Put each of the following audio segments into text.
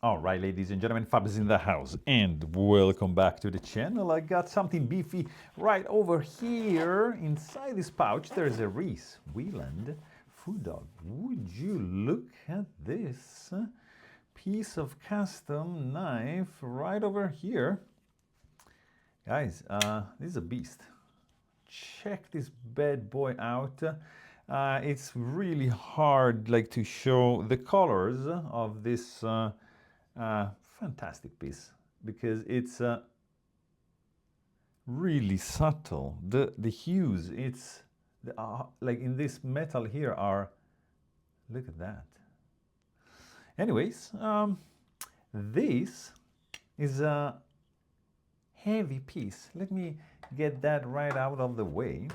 All right, ladies and gentlemen, Fab is in the house, and welcome back to the channel. I got something beefy right over here. Inside this pouch, there's a Reese Weiland Phu Dogg. Would you look at this piece of custom knife right over here? Guys, this is a beast. Check this bad boy out. It's really hard to show the colors of this fantastic piece because it's really subtle. The hues, it's like in this metal here are, look at that. Anyways, this is a heavy piece. Let me get that right out of the way.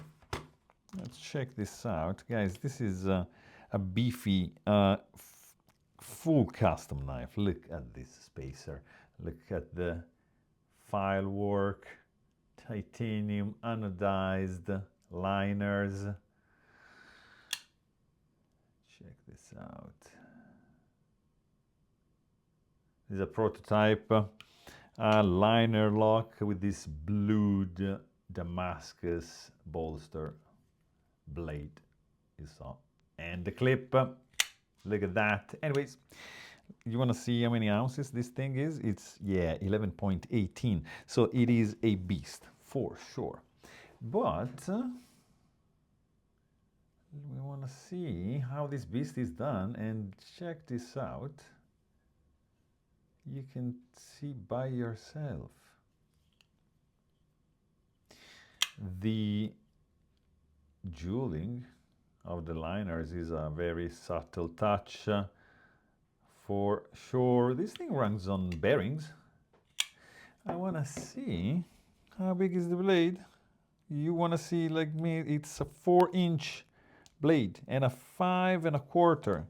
Let's check this out, guys. This is a beefy full custom knife. Look at this spacer. Look at the file work, titanium anodized liners. Check this out. This is a prototype liner lock with this blued Damascus bolster blade you saw, and the clip. Look at that. Anyways, you want to see how many ounces this thing is? It's 11.18. So it is a beast for sure. But we want to see how this beast is done, and check this out. You can see by yourself. The jeweling of the liners is a very subtle touch for sure. This thing runs on bearings. I want to see how big is the blade. You want to see, like me, it's a 4-inch blade and a 5 1/4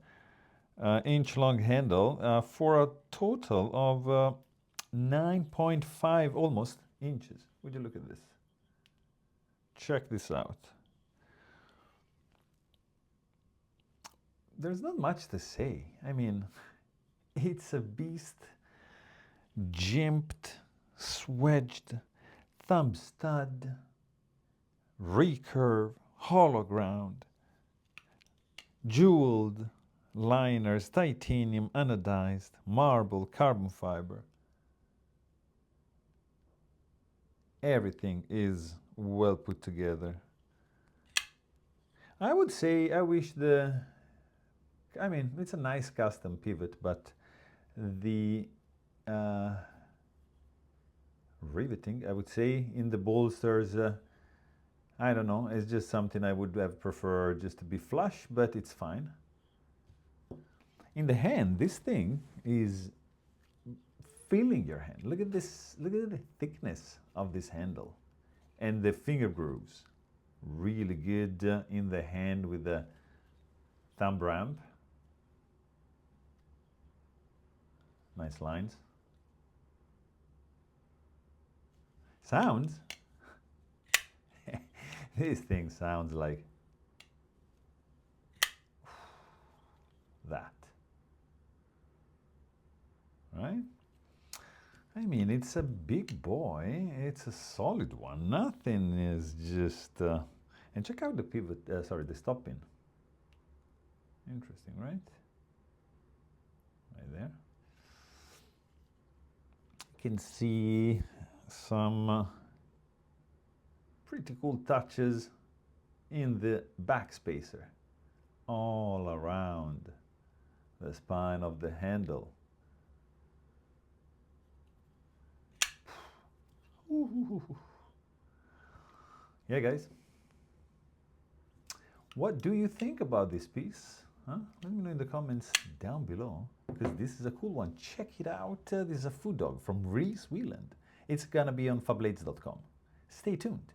inch long handle for a total of 9.5 almost inches. Would you look at this? Check this out. There's not much to say. I mean, it's a beast, jimped, swedged, thumb stud, recurve, hollow ground, jeweled liners, titanium anodized, marble, carbon fiber. Everything is well put together. I would say I wish it's a nice custom pivot, but the riveting, I would say, in the bolsters, I don't know, it's just something I would have preferred just to be flush, but it's fine. In the hand, this thing is filling your hand. Look at this, look at the thickness of this handle and the finger grooves. Really good in the hand with the thumb ramp. Nice lines. Sounds. This thing sounds like that. Right? I mean, it's a big boy. It's a solid one. Nothing is just... and check out the pivot, the stop pin. Interesting, right? Right there. You can see some pretty cool touches in the back spacer all around the spine of the handle. Yeah, guys. What do you think about this piece? Huh? Let me know in the comments down below, because this is a cool one. Check it out. This is a Phu Dogg from Reese Weiland. It's gonna be on Fablades.com. Stay tuned.